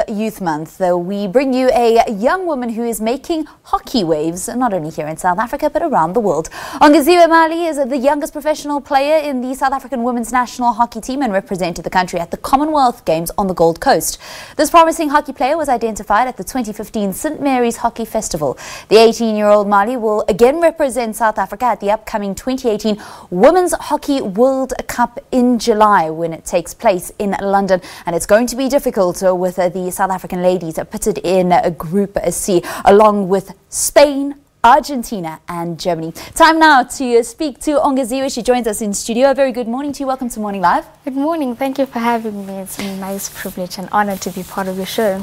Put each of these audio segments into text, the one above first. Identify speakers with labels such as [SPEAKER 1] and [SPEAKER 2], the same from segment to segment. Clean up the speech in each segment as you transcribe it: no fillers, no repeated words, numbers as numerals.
[SPEAKER 1] Youth Month, we bring you a young woman who is making hockey waves, not only here in South Africa, but around the world. Ongeziwe Mali is the youngest professional player in the South African women's national hockey team and represented the country at the Commonwealth Games on the Gold Coast. This promising hockey player was identified at the 2015 St. Mary's Hockey Festival. The 18-year-old Mali will again represent South Africa at the upcoming 2018 Women's Hockey World Cup in July when it takes place in London. And it's going to be difficult with the South African ladies are pitted in Group C along with Spain, Argentina and Germany. Time now to speak to Ongeziwe. She joins us in studio. A very good morning to you. Welcome to Morning Live.
[SPEAKER 2] Good morning. Thank you for having me. It's a nice privilege and honor to be part of your show.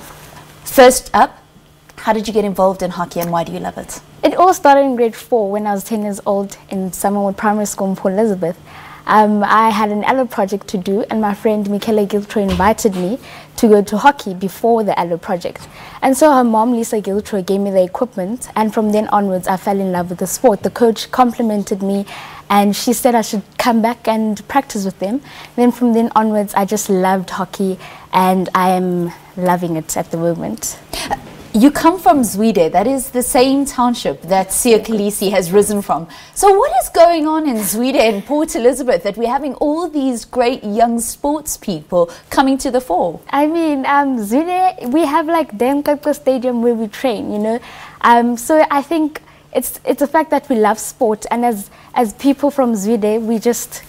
[SPEAKER 1] First up, how did you get involved in hockey and why do you love it?
[SPEAKER 2] It all started in grade 4 when I was 10 years old in Commonwealth Primary School in Port Elizabeth. I had an ALO project to do and my friend Michaela Giltroy invited me to go to hockey before the ALO project. And so her mom, Lisa Giltroy, gave me the equipment and from then onwards I fell in love with the sport. The coach complimented me and she said I should come back and practice with them. Then from then onwards I just loved hockey and I am loving it at the moment.
[SPEAKER 1] You come from Zwide, that is the same township that Siya Kolisi has risen from. So what is going on in Zwide and Port Elizabeth that we're having all these great young sports people coming to the fore?
[SPEAKER 2] I mean, Zwide, we have like Demkoko Stadium where we train, you know. So I think it's the fact that we love sport and as people from Zwide, we just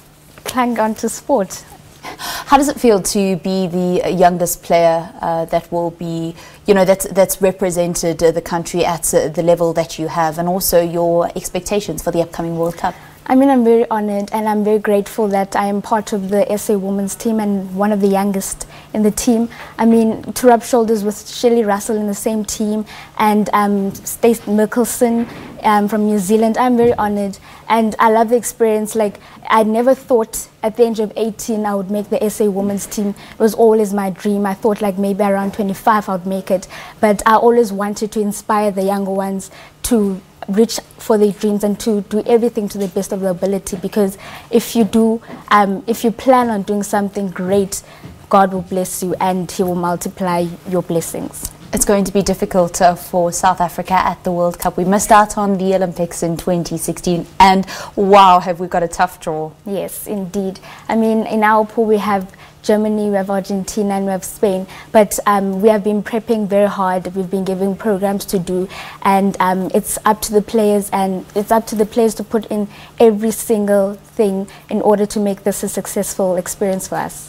[SPEAKER 2] cling on to sport.
[SPEAKER 1] How does it feel to be the youngest player that will be, you know, that's represented the country at the level that you have, and also your expectations for the upcoming World Cup?
[SPEAKER 2] I mean, I'm very honored and I'm very grateful that I am part of the SA women's team and one of the youngest in the team. I mean, to rub shoulders with Shelley Russell in the same team and Stacey Mickelson from New Zealand. I'm very honored and I love the experience. Like, I never thought at the age of 18 I would make the SA women's team. It was always my dream. I thought like maybe around 25 I would make it. But I always wanted to inspire the younger ones to reach for their dreams and to do everything to the best of their ability, because if you do, if you plan on doing something great, God will bless you and He will multiply your blessings.
[SPEAKER 1] It's going to be difficult for South Africa at the World Cup. We missed out on the Olympics in 2016 and wow, have we got a tough draw.
[SPEAKER 2] Yes, indeed. I mean, in our pool we have Germany, we have Argentina and we have Spain, but we have been prepping very hard. We've been giving programs to do and it's up to the players to put in every single thing in order to make this a successful experience for us.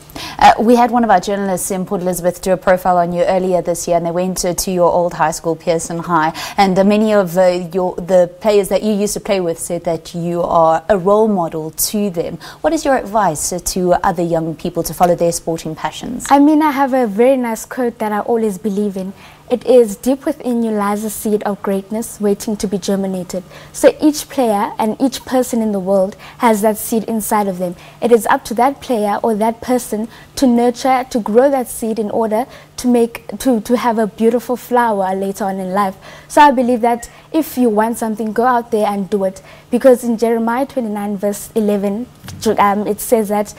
[SPEAKER 1] We had one of our journalists in Port Elizabeth do a profile on you earlier this year and they went to your old high school, Pearson High, and many of the players that you used to play with said that you are a role model to them. What is your advice to other young people to follow their sporting passions?
[SPEAKER 2] I mean, I have a very nice quote that I always believe in. It is, deep within you lies a seed of greatness waiting to be germinated. So each player and each person in the world has that seed inside of them. It is up to that player or that person to nurture, to grow that seed in order to have a beautiful flower later on in life. So I believe that if you want something, go out there and do it. Because in Jeremiah 29 verse 11, it says that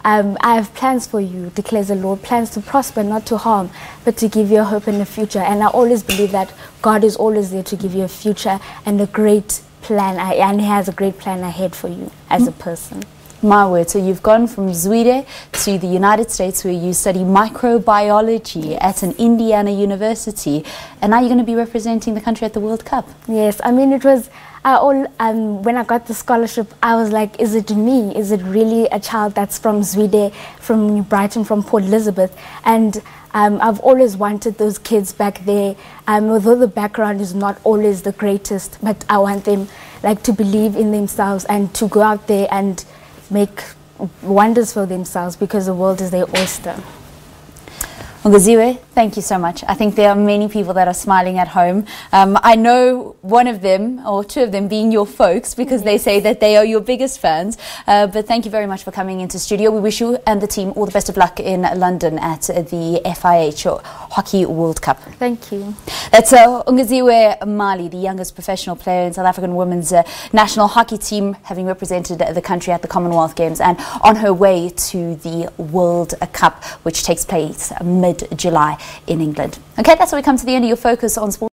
[SPEAKER 2] I have plans for you, declares the Lord, plans to prosper, not to harm, but to give you a hope in the future. And I always believe that God is always there to give you a future and a great plan, and He has a great plan ahead for you as a person.
[SPEAKER 1] My word, so you've gone from Zwide to the United States where you study microbiology at an Indiana university, and now you're going to be representing the country at the World Cup.
[SPEAKER 2] Yes, I mean, it was when I got the scholarship, I was like, is it me? Is it really a child that's from Zwide, from New Brighton, from Port Elizabeth? And I've always wanted those kids back there, although the background is not always the greatest, but I want them like to believe in themselves and to go out there and make wonders for themselves, because the world is their oyster.
[SPEAKER 1] Ongeziwe, thank you so much. I think there are many people that are smiling at home. I know one of them, or two of them, being your folks, because they say that they are your biggest fans. But thank you very much for coming into studio. We wish you and the team all the best of luck in London at the FIH Hockey World Cup.
[SPEAKER 2] Thank you.
[SPEAKER 1] That's Ongeziwe Mali, the youngest professional player in South African women's national hockey team, having represented the country at the Commonwealth Games and on her way to the World Cup, which takes place mid-July in England. Okay, that's where we come to the end of your Focus on Sport.